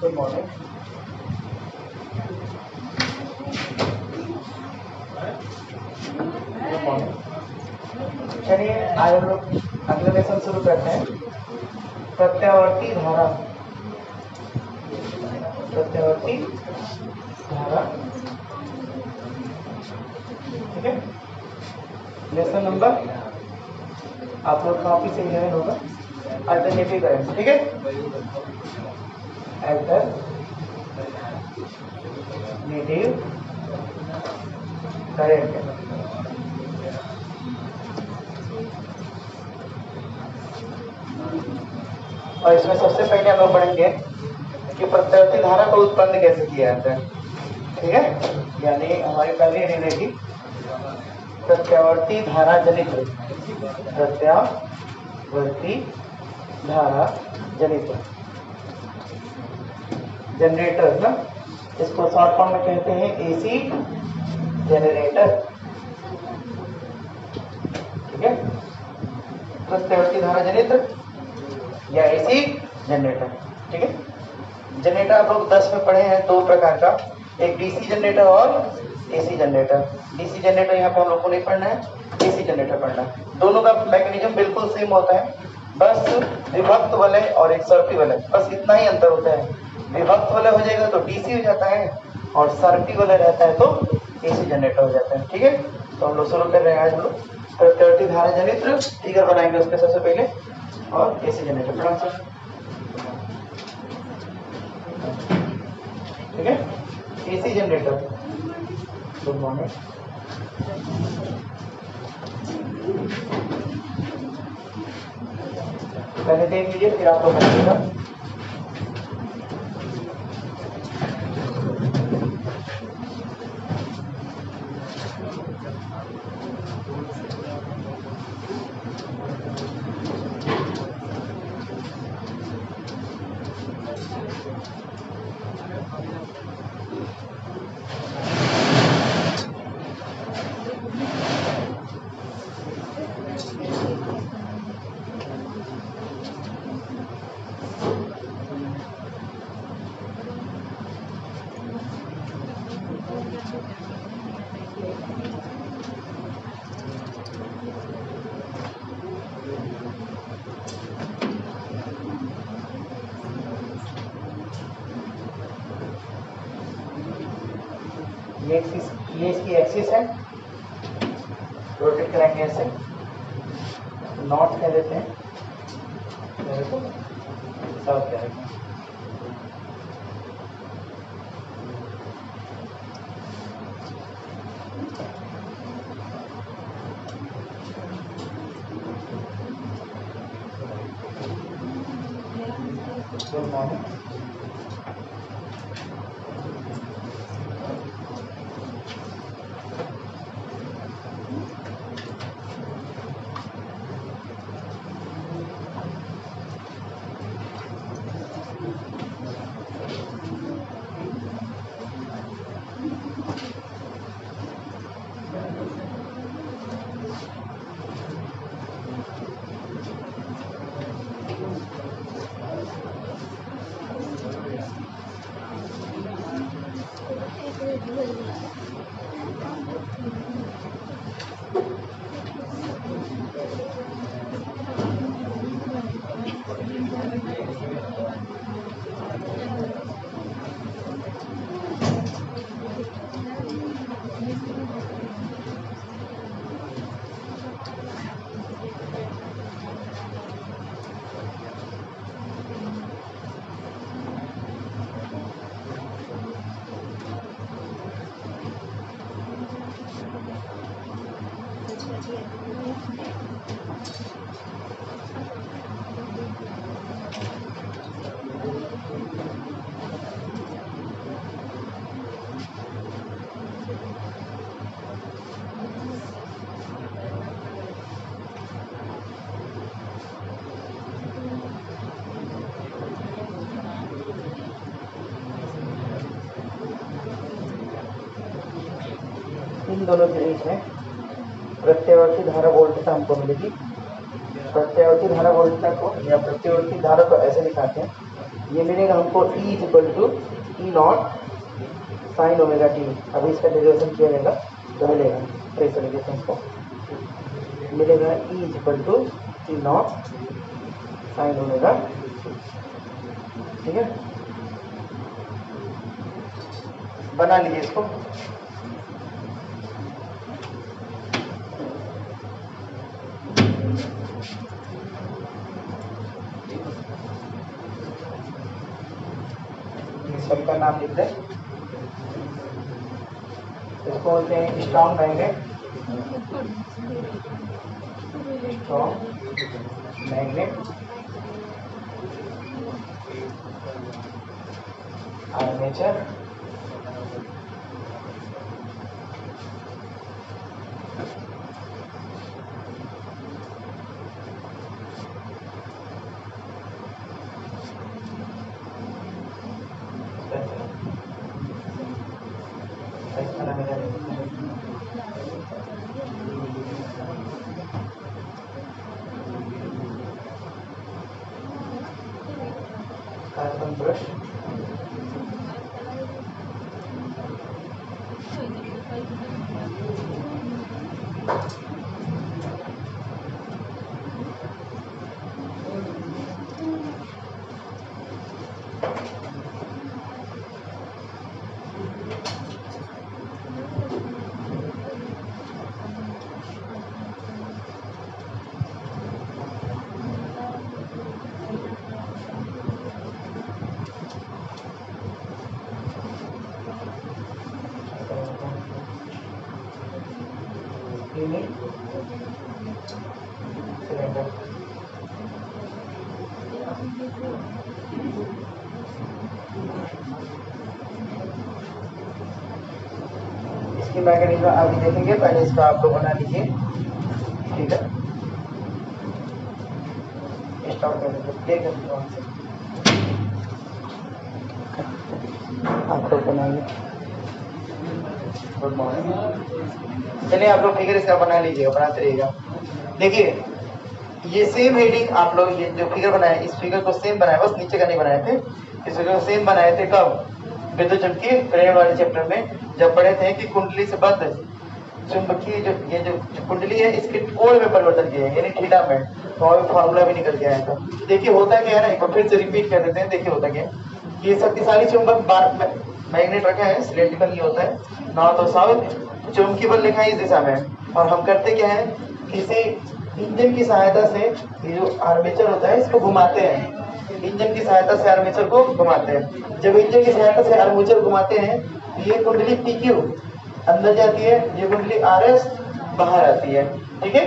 Good morning. Good morning. चलिए आज हम लोग अगला लेसन शुरू करते हैं। प्रत्यावर्ती धारा। प्रत्यावर्ती धारा, ठीक है। लेसन नंबर आप लोग कॉपी से 11 होगा। अल्टरनेटिव करेंगे, ठीक है। अल्टरनेटिव करेंगे। और इसमें सबसे पहले हम लोग पढ़ेंगे कि प्रत्यावर्ती धारा को उत्पन्न कैसे किया जाता है, ठीक है। यानी हमारी पहली रीडिंग प्रत्यावर्ती धारा जनित, प्रत्यावर्ती धारा जनित जनरेटर ना, इसको शॉर्ट फॉर्म में कहते हैं एसी जनरेटर, ठीक है। प्रत्यावर्ती धारा जनित या एसी जनरेटर, ठीक है। जनरेटर आप लोग 10 में पढ़े हैं दो प्रकार का, एक डीसी जनरेटर और एसी जनरेटर। डीसी जनरेटर यहाँ पे हम लोग को नहीं पढ़ना है, एसी जनरेटर पढ़ना है। दोनों का मैकेनिज्म बिल्कुल सेम होता है, बस विभक्त वलय और एक सर्पी वलय, बस इतना ही अंतर होता है। विभक्त वलय हो जाएगा तो डीसी हो जाता है और सर्पी वलय रहता है तो एसी जनरेटर हो जाता है, ठीक है। तो हम लोग शुरू कर रहे हैं आज हम लोग प्रत्यावर्ती धारा जनित फिगर बनाएंगे उसके सबसे पहले, और एसी जनरेटर पढ़ा सर, ठीक है। AC generator, good morning. पहले देख लीजिए फिर आप लोग बताइएगा। ये इसकी एक्सिस है, रोटेट करेंगे ऐसे, नॉर्थ कह देते हैं, साउथ कह देते हैं। Good morning. इन दोनों के बीच में प्रत्यावर्ती धारा वोल्टता हमको मिलेगी। प्रत्यावर्ती धारा वोल्टता को या प्रत्यावर्ती धारा को ऐसे दिखाते हैं, ये मिलेगा हमको E equal to E0 sine omega T. अभी इसका डेरिवेशन किया जाएगा तो मिलेगा, तो इस तरीके से इसको मिलेगा E equal to E0 sine omega, ठीक है। बना लीजिए इसको। सेल का नाम लिख दें, इसको बोलते हैं strong magnet. Strong magnet armature carbon brush cylinder. इसकी मैकेनिज्म अभी देखेंगे, पहले इसका आप लोग बना लीजिए, ठीक है। स्टॉप कर दीजिए, आप लोग बनाइए। Good morning. चलिए आप लोग फिगर इसका बना लीजिएगा, बनाते रहिएगा। देखिए ये सेम हेडिंग आप लोग, ये जो फिगर बनाए इस फिगर को सेम बनाए, बस नीचे का नहीं बनाए थे। इस फिगर को सेम बनाए थे कब? विद्युत चुंबकीय प्रेरण वाले चैप्टर में, जब पढ़े थे कि कुंडली से बद्ध चुंबकीय जो कुंडली है इसके कोण में परिवर्तन किया है, यानी थीटा में, तो और फार्मूला भी निकल के आया था। तो देखिए होता क्या है ना, एक बार फिर से रिपीट कर देते हैं। देखिए होता क्या है, ये शक्तिशाली चुंबक मैग्नेट रखा है, सिलेंड्रिकल ये होता है, नॉर्थ और साउथ, चुंबकीय बल लिखा है इस दिशा में, और हम करते क्या है, किसी इंजन की सहायता से ये जो आर्मेचर होता है इसको घुमाते हैं। इंजन की सहायता से आर्मेचर को घुमाते हैं। जब इंजन की सहायता से आर्मेचर घुमाते हैं, ये कुंडली PQ अंदर जाती है, ये कुंडली RS बाहर आती है, ठीक है।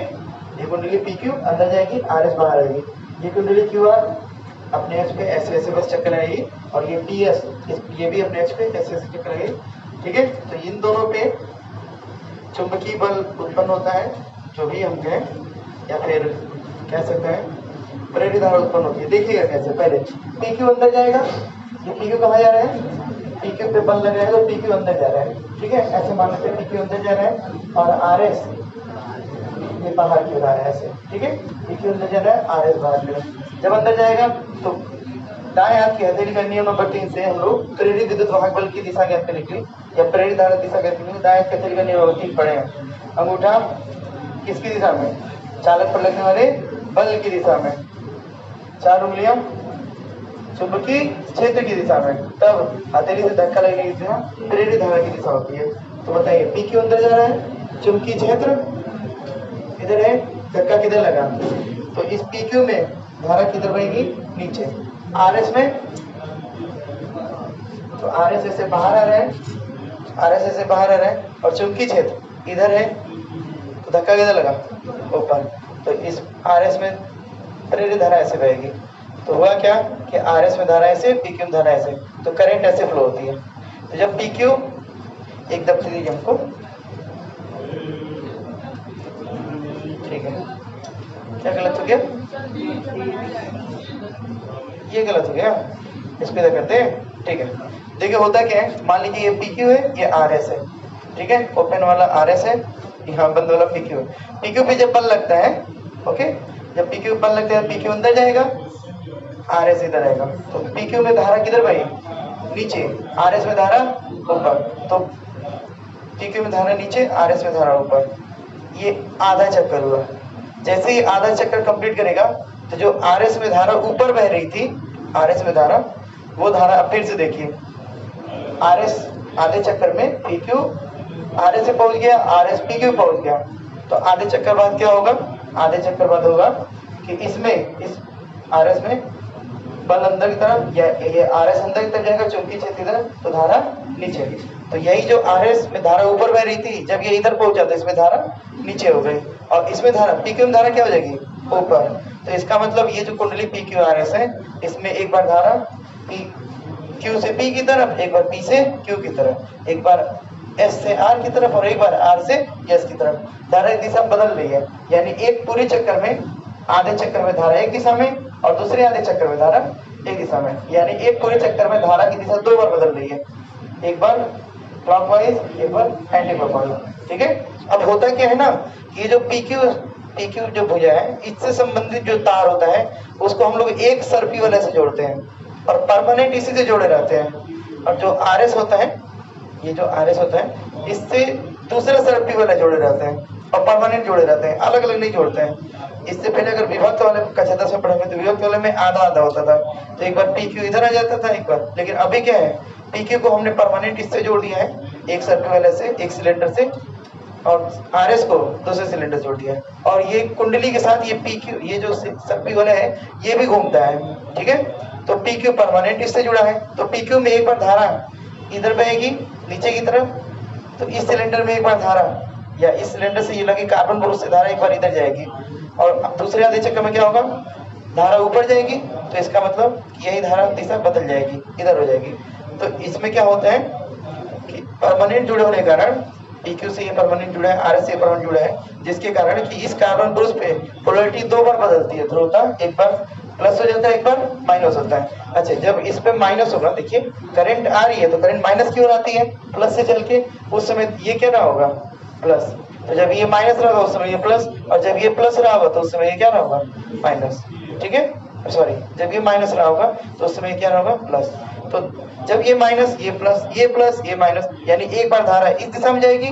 ये कुंडली PQ अंदर जाएगी, RS बाहर आएगी। ये कुंडली QR अपने एच पे ऐसे ऐसे बस चक्कर आएगी, और ये TS ये भी अपने एच पे ऐसे ऐसे चक्कर आएगी, ठीक है। तो इन दोनों पे चुंबकीय बल उत्पन्न होता है, जो भी हम कहें, या फिर कह सकते हैं प्रेरित धारा उत्पन्न होती है। देखिएगा कैसे, पहले PQ अंदर जाएगा, ये PQ कहाँ जा रहा है, PQ पे बल लगाएगा तो PQ अंदर जा रहा है, ठीक है। ऐसे मान लेते हैं PQ अंदर जा रहा है, और RS ये बाहर क्यों रहा है, ऐसे, ठीक है। PQ अंदर जा रहा है, RS बाहर क्यों। जब अंदर जाएगा तो दाएं हाथ की हथेली का नियम नंबर 3 से हम लोग प्रेरित विद्युत वाहक बल की दिशा ज्ञात करने के लिए, या प्रेरित धारा दिशा ज्ञात करने के लिए दाएं हाथ की हथेली का नियम नंबर 3 पढ़े हैं। अंगूठा किसकी दिशा में, चालक पर लगने वाले बल की दिशा में, 4 उंगलियां चुंबकीय क्षेत्र की दिशा में, तब हथेली से धक्का लगने की दिशा प्रेरित धारा की दिशा होती है। तो बताइए PQ अंदर जा रहा है, चुंबकीय क्षेत्र इधर है, धक्का किधर लगा, तो इस PQ में धारा किधर बहेगी, नीचे। RS में तो RS ऐसे बाहर आ रहा है, RS ऐसे बाहर आ रहा है, और चुंबकीय क्षेत्र इधर है, तो धक्का किधर लगा, ऊपर। तो इस RS में प्रेरित धारा ऐसे बहेगी। तो हुआ क्या कि RS में धारा ऐसे, PQ में धारा ऐसे, तो करंट ऐसे फ्लो होती है। तो जब PQ एक दफे दीजिए हमको, ठीक है। क्या गलत हो गया, ये गलत हो गया, इसको इधर करते हैं, ठीक है। देखिए होता क्या है, मान लीजिए ये PQ है, ये RS है, ठीक है, ओपन वाला RS है, यहाँ बंद वाला PQ। PQ पे जब बल लगता है, ओके, जब PQ बल लगता है PQ अंदर जाएगा, RS इधर आएगा, तो PQ में धारा किधर बही, नीचे, RS में धारा ऊपर, तो PQ में धारा नीचे, RS में धारा ऊपर। ये आधा चक्कर हुआ। जैसे ही आधा चक्कर कंप्लीट करेगा तो जो RS में धारा ऊपर बह रही थी, RS में धारा, वो धारा अब फिर से देखिए, RS आधे चक्कर में PQ RS से पहुंच गया, RS PQ पहुंच गया, तो आधे चक्कर बाद क्या होगा, आधे चक्कर बाद होगा कि इसमें, इस RS में बल अंदर की तरफ, या ये RS अंदर की तरफ जाएगा, चुंबकीय क्षेत्र इधर, तो धारा नीचे। तो यही जो RS में धारा ऊपर बह रही थी, जब ये इधर पहुंचा तो इसमें धारा नीचे हो गई, और इसमें धारा PQ में धारा क्या हो जाएगी, ऊपर। तो इसका मतलब ये जो कुंडली PQ RS है, इसमें एक बार धारा Q से P की तरफ, एक बार P से Q की तरफ, एक बार S से R की तरफ, और एक बार R से S की तरफ, धारा की दिशा बदल रही है। यानी एक पूरे चक्कर में, आधे चक्कर में धारा एक दिशा में, और दूसरे आधे चक्कर में धारा एक दिशा में, यानी एक पूरे चक्कर में धारा की दिशा 2 बार बदल रही है, एक बार क्लॉकवाइज, एक बार एंटी क्लॉकवाइज। ठीक है, अब होता क्या है ना, ये जो PQ जो भुजा है, इससे संबंधित जो तार होता है उसको हम लोग एक सर्पी वाले से जोड़ते हैं, और परमानेंट इसी से जोड़े रहते हैं। और जो RS होता है, ये जो RS होता है, इससे दूसरा सर्पी वाला जोड़े रहते हैं, और परमानेंट जोड़े रहते हैं, अलग अलग नहीं जोड़ते हैं। इससे पहले अगर विभक्त वाले कक्षा 10 में पढ़ेंगे तो विभक्त वाले में आधा आधा होता था, तो एक बार PQ इधर आ जाता था एक बार, लेकिन अभी क्या है, PQ को हमने परमानेंट इससे जोड़ दिया है, एक सर्पी वाले से, एक सिलेंडर से, और RS को दूसरे सिलेंडर जोड़ दिया है। और ये कुंडली के साथ ये PQ, ये जो सर्पी वाला है, ये भी घूमता है। ठीक है, तो PQ परमानेंट इससे जुड़ा है, तो PQ में एक बार धारा इधर बहेगी नीचे की तरफ, तो इस सिलेंडर में एक बार धारा, या इस सिलेंडर से ये लगी कार्बन ब्रूस से धारा एक बार इधर जाएगी, और दूसरे आधे चक्कर में क्या होगा, धारा ऊपर जाएगी, तो इसका मतलब यही धारा दिशा बदल जाएगी, इधर हो जाएगी। तो इसमें क्या होता है कि परमानेंट जुड़े होने के कारण, PQ से ये परमानेंट जुड़ा है, RS से परमानेंट जुड़ा है, जिसके कारण कि इस कार्बन ब्रूस पे पोलैरिटी 2 बार बदलती है, ध्रुवता एक बार प्लस हो जाता है, एक बार माइनस होता है। अच्छा, जब इस पे माइनस होगा, देखिए करंट आ रही है तो करंट माइनस की ओर आती है, प्लस से चल के, उस समय ये क्या रहा होगा, प्लस। तो जब ये माइनस रहा उस समय ये प्लस, और जब ये प्लस रहा होगा तो उस समय ये क्या रहा होगा, माइनस। ठीक है, सॉरी, जब ये माइनस रहा होगा तो उस समय क्या रहा होगा, प्लस। तो जब ये माइनस, ये प्लस, ये प्लस, ये माइनस, यानी एक बार धारा इस दिशा में जाएगी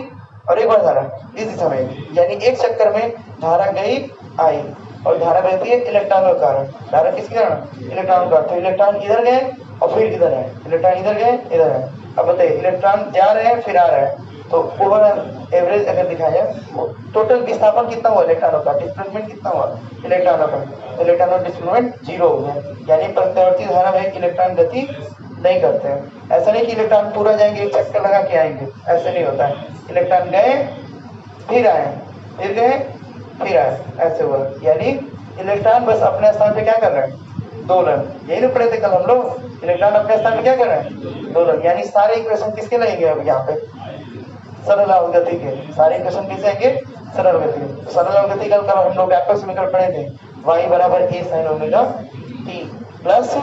और एक बार धारा इस दिशा में आएगी, यानी एक चक्कर में धारा गई आई, और धारा बहती है इलेक्ट्रॉनों के कारण। धारा किसके कारण, इलेक्ट्रॉन का। तो इलेक्ट्रॉन इधर गए और फिर इधर आए, इलेक्ट्रॉन इधर गए इधर आए। अब बताइए, इलेक्ट्रॉन जा रहे हैं फिर आ रहे हैं, तो ओवरऑल एवरेज अगर दिखाया जाए, टोटल विस्थापन कितना हुआ इलेक्ट्रॉनों का, डिस्प्लेसमेंट कितना हुआ इलेक्ट्रॉनों का, तो इलेक्ट्रॉनों डिस्प्लेसमेंट 0 हो गया। यानी प्रत्यावर्ती धारा में इलेक्ट्रॉन गति नहीं करते हैं। ऐसा नहीं कि इलेक्ट्रॉन पूरा जाएंगे, एक चक्कर लगा के आएंगे, ऐसे नहीं होता है। इलेक्ट्रॉन गए फिर आए, फिर गए फिर आए, ऐसे हुआ। यानी इलेक्ट्रॉन बस अपने स्थान पे क्या कर रहे हैं, दोलन। यही ना पढ़े थे कल हम लोग, इलेक्ट्रॉन अपने स्थान पे क्या कर रहे हैं, दोलन। यानी सारे इक्वेशन किसके लगेंगे अब यहाँ पे, सरल अवगति के। सारे इक्वेशन किससे आएंगे, सरल गति। सरल अवगति कल हम लोग व्यापक समीकरण पढ़े थे, y बराबर a sin omega t plus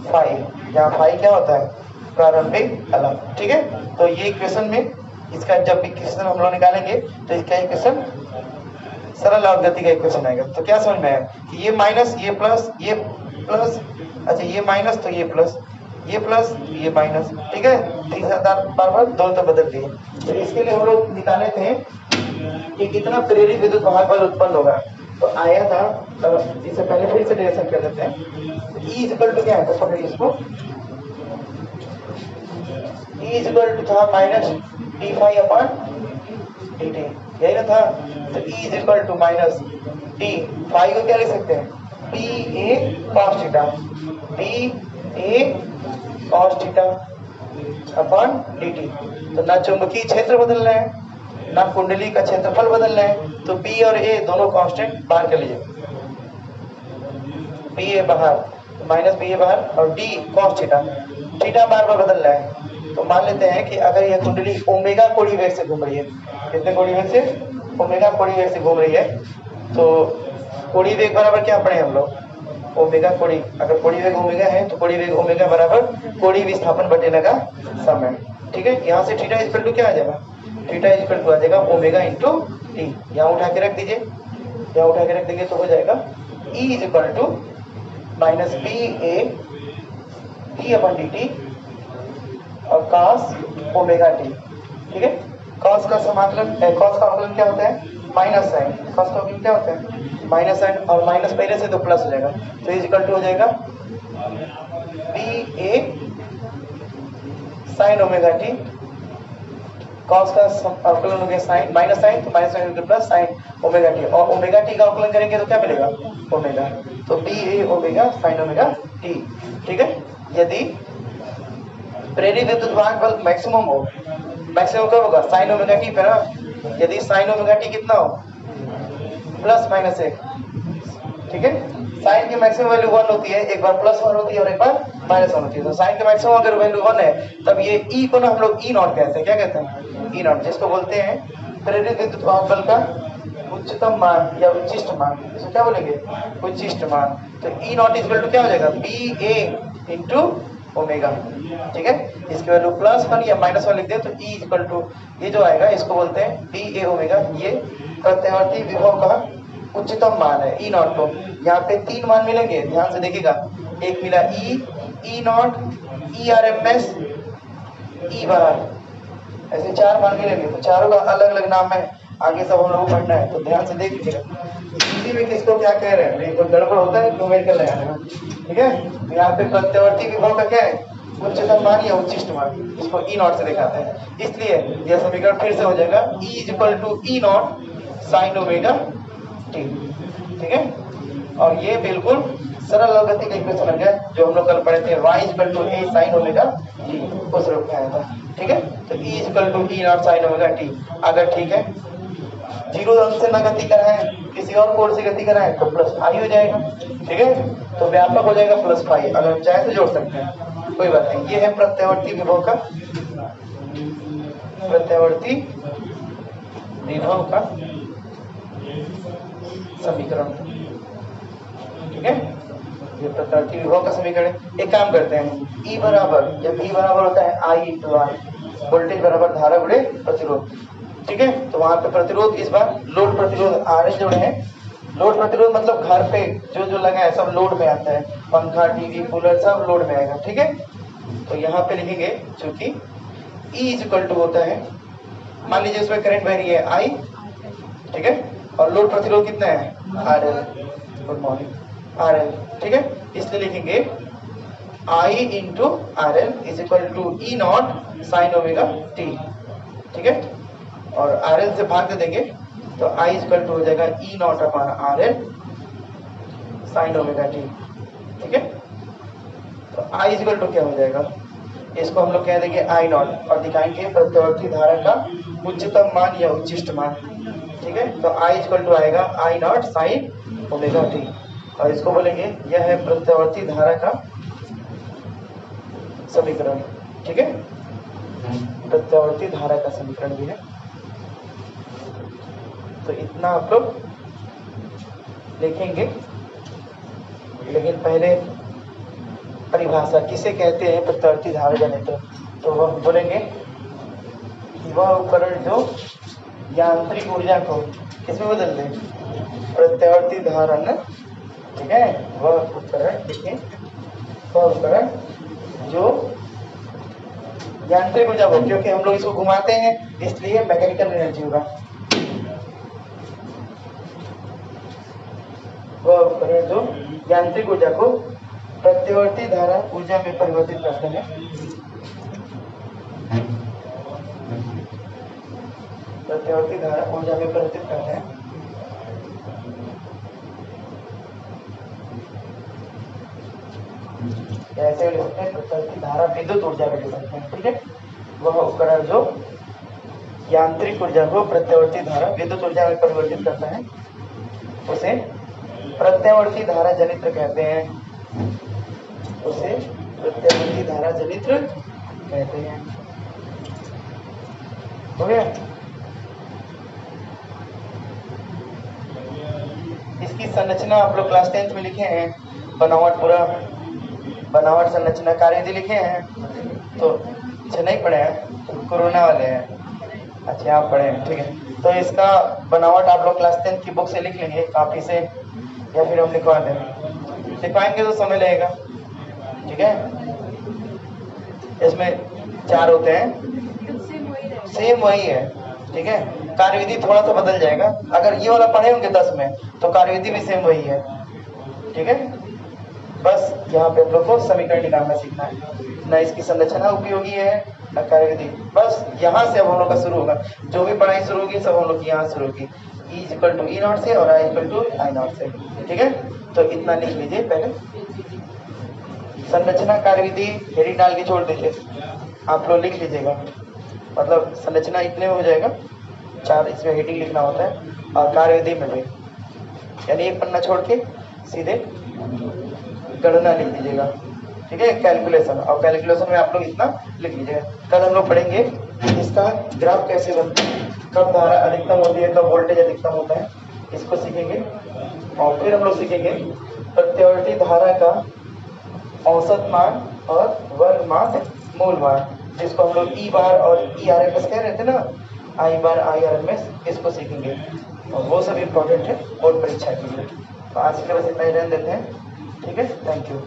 phi, जहाँ फाई क्या होता है, प्रारंभिक कलम। ठीक है, तो ये इक्वेशन में इसका जब इक्वेशन हम लोग निकालेंगे तो इसका इक्वेशन सरल अवगति का इक्वेशन आएगा। तो क्या समझ में आया कि ये माइनस, ये प्लस, ये प्लस, अच्छा ये माइनस तो ये प्लस, ये प्लस ये माइनस। ठीक है, तीसरा बार बार दो तो बदल दिए। तो इसके लिए हम लोग निकाले थे कि कितना प्रेरित विद्युत वाहक बल उत्पन्न होगा। तो आया था, इससे पहले फिर से डेरिवेशन कर देते हैं। E इक्वल टू क्या है, तो पकड़िए इसको, E इक्वल टू था minus D phi upon D T, यही ना था। तो E equal to minus D phi को क्या लिख सकते हैं, P A cos theta, P A cos theta upon D T. तो ना चुंबकीय क्षेत्र बदल रहे हैं, ना कुंडली का क्षेत्रफल बदल रहे हैं, तो बी और ए दोनों कांस्टेंट बाहर कर लीजिए, बी ए बाहर, माइनस बी ए बाहर, और डी कॉस थीटा, थीटा बार बार बदल रहा है। तो मान लेते हैं कि अगर यह कुंडली ओमेगा कोणीय वेग से घूम रही है, कितने कोणीय वेग से, ओमेगा कोणीय वेग से घूम रही है, तो कोणीय वेग बराबर क्या पढ़े हम लोग, ओमेगा कोणीय, अगर कोणीय वेग ओमेगा है तो कोणीय वेग ओमेगा बराबर कोणीय विस्थापन बटे लगा समय। ठीक है, यहाँ से थीटा इक्वल टू क्या आ जाएगा, थीटा इज इक्वल टू आ जाएगा ओमेगा इंटू टी। यहाँ उठा के रख दीजिए, यहाँ उठा के रख देंगे तो हो जाएगा E is equal to minus B A D upon D T और कॉस ओमेगा टी। ठीक है, कॉस का समाकलन, कॉस का अवकलन क्या होता है? Minus sign. कॉस का अवकलन क्या होता है? माइनस साइन, और माइनस पहले से तो प्लस हो जाएगा, तो इज इक्वल टू हो जाएगा B A sine omega T. Cos का अवकलन हो गया साइन, माइनस साइन, तो minus sine plus sine omega T, और ओमेगा टी का अवकलन करेंगे तो क्या मिलेगा? ओमेगा। तो B A omega sine omega T. ठीक है, यदि प्रेरित विद्युत वाहक बल मैक्सिमम हो, मैक्सिमम कब होगा? साइन ओमेगा टी पे ना। यदि साइन ओमेगा टी कितना हो? Plus minus 1। ठीक है, साइन की मैक्सिमम वैल्यू 1 होती है, एक बार प्लस 1 होती है और एक बार माइनस 1 होती है। तो साइन की मैक्सिमम अगर वैल्यू 1 है तब ये ई को ना हम लोग ई नॉट कहते हैं। क्या कहते हैं? ई नॉट, जिसको बोलते हैं प्रेरित विद्युत वाहक बल का उच्चतम मान या उच्चिष्ट मान। इसको क्या बोलेंगे? उच्चिष्ट मान। तो ई नॉट इज इक्वल टू क्या हो जाएगा? बी ए इंटू ओमेगा। ठीक है, इसकी वैल्यू प्लस 1 या माइनस 1 लिख दे तो ई इज इक्वल टू ये जो आएगा इसको बोलते हैं बी ए ओमेगा। ये प्रत्यावर्ती विभव का उच्चतम मान है ई नॉट को। यहाँ पे 3 मान मिलेंगे, ध्यान से देखिएगा। एक मिला E, E naught, E R M S, E bar, ऐसे 4 मान मिलेंगे। तो चारों का अलग अलग नाम है, आगे सब हम लोग को पढ़ना है, तो ध्यान से देख लीजिएगा। हिंदी में किसको क्या कह रहे हैं, नहीं कोई गड़बड़ होता है न्यूमेरिकल लगाने में। ठीक है, यहाँ पे प्रत्यावर्ती विभव का क्या है? उच्चतम मान या उच्चिष्ट मान, इसको ई नॉट से दिखाते हैं। इसलिए यह समीकरण फिर से हो जाएगा E is equal to E naught sine omega T. ठीक है, और ये बिल्कुल सरल अवगति का इक्वेशन हो गया जो हम लोग कल पढ़े थे, y is equal to A sine omega T, उस रूप में आया था। ठीक है, तो e is equal to E naught sine omega T. अगर ठीक है, जीरो अंश से न गति कराएं, किसी और कोण से गति कराएं तो प्लस आई हो जाएगा। ठीक है, तो व्यापक हो जाएगा प्लस पाई, अगर हम चाहे तो जोड़ सकते हैं, कोई बात नहीं। ये है प्रत्यावर्ती विभव का, प्रत्यावर्ती विभव का समीकरण। ठीक है, ये प्रत्यावर्ती विभव का समीकरण है। एक काम करते हैं, E बराबर, जब E बराबर होता है I इंटू R, वोल्टेज बराबर धारा गुणे प्रतिरोध। ठीक है, तो वहां पे प्रतिरोध इस बार लोड प्रतिरोध RS जोड़े हैं। लोड प्रतिरोध मतलब घर पे जो जो लगा है सब लोड में आता है, पंखा, टीवी, कूलर सब लोड में आएगा। ठीक है, तो यहाँ पे लिखेंगे चूंकि E इज इक्वल टू होता है, मान लीजिए उसमें करंट बह रही है I, ठीक है, और लोड प्रतिरोध कितना है? RL। Good morning, RL। ठीक है, इसलिए लिखेंगे I into RL is equal to E naught sine omega T. ठीक है, और RL से भाग दे देंगे तो I इज इक्वल टू हो जाएगा E naught upon RL sine omega T. ठीक है, तो I इज इक्वल टू क्या हो जाएगा? इसको हम लोग कह देंगे I नॉट और दिखाएंगे प्रत्यावर्ती धारा का उच्चतम मान या उच्चिष्ट मान। ठीक है, तो I इज इक्वल टू आएगा I not sine omega T, और इसको बोलेंगे यह है प्रत्यावर्ती धारा का समीकरण। ठीक है, प्रत्यावर्ती धारा का समीकरण भी है। तो इतना आप लोग लिखेंगे, लेकिन पहले परिभाषा किसे कहते हैं प्रत्यावर्ती धारा जनित्र, तो वह बोलेंगे वह उपकरण जो यांत्रिक ऊर्जा को किसमें बदल दे? प्रत्यावर्ती धारा न। ठीक है, वह उपकरण, देखिए वह उपकरण जो यांत्रिक ऊर्जा को, क्योंकि हम लोग इसको घुमाते हैं इसलिए मैकेनिकल एनर्जी होगा। वह उपकरण जो यांत्रिक ऊर्जा को प्रत्यावर्ती धारा ऊर्जा में परिवर्तित करते हैं, प्रत्यावर्ती धारा ऊर्जा में परिवर्तित करते हैं। ऐसे लिख सकते हैं प्रत्यावर्ती धारा विद्युत ऊर्जा में लिख सकते हैं। ठीक है, वह उपकरण जो यांत्रिक ऊर्जा को प्रत्यावर्ती धारा विद्युत ऊर्जा में परिवर्तित करता है उसे प्रत्यावर्ती धारा जनित्र कहते हैं, उसे प्रत्यावर्ती धारा जनित्र कहते हैं। हो गया? इसकी संरचना आप लोग क्लास 10th में लिखे हैं, बनावट पूरा बनावट संरचना कार्य लिखे हैं, तो अच्छा नहीं पढ़े हैं, कोरोना वाले हैं। अच्छा आप पढ़े हैं, ठीक है। तो इसका बनावट आप लोग क्लास 10 की बुक से लिख लेंगे, कापी से, या फिर हम लिखवा दें? लिखवाएंगे तो समय लगेगा, ठीक है। इसमें 4 होते हैं, सेम वही है, ठीक है। कार्यविधि थोड़ा सा बदल जाएगा, अगर ये वाला पढ़े होंगे 10 में तो कार्यविधि भी सेम वही है, ठीक है। बस यहाँ पे आप लोग को समीकरण निकालना सीखना है, न इसकी संरचना उपयोगी है न कार्यविधि। बस यहाँ से अब हम लोग का शुरू होगा, जो भी पढ़ाई शुरू होगी सब हम लोग की यहाँ शुरू होगी, E equal to E naught से और I equal to I naught से, ठीक है। तो इतना लिख लीजिए पहले, संरचना कार्यविधि हेडिंग डाल के छोड़ दीजिए, आप लोग लिख लीजिएगा, मतलब संरचना इतने में हो जाएगा, 4 इसमें हेडिंग लिखना होता है, और कार्यविधि में भी, यानी एक पन्ना छोड़ के सीधे गणना लिख दीजिएगा, ठीक है, कैलकुलेशन, और कैलकुलेशन में आप लोग इतना लिख लीजिएगा। कल हम लोग पढ़ेंगे इसका ग्राफ कैसे बनता है, कब धारा अधिकतम होती है, कब वोल्टेज अधिकतम होता है, इसको सीखेंगे। और फिर हम लोग सीखेंगे प्रत्यावर्ती धारा का औसत मान और वर्ग मान, मूल मान, जिसको हम लोग ई बार और ई आर एम एस कह रहे थे ना, आई बार आई आर एम एस, इसको सीखेंगे, और वो सब इम्पोर्टेंट है बोर्ड परीक्षा के लिए। तो आज के बस इतना ही रहने देते हैं, ठीक है, थैंक यू।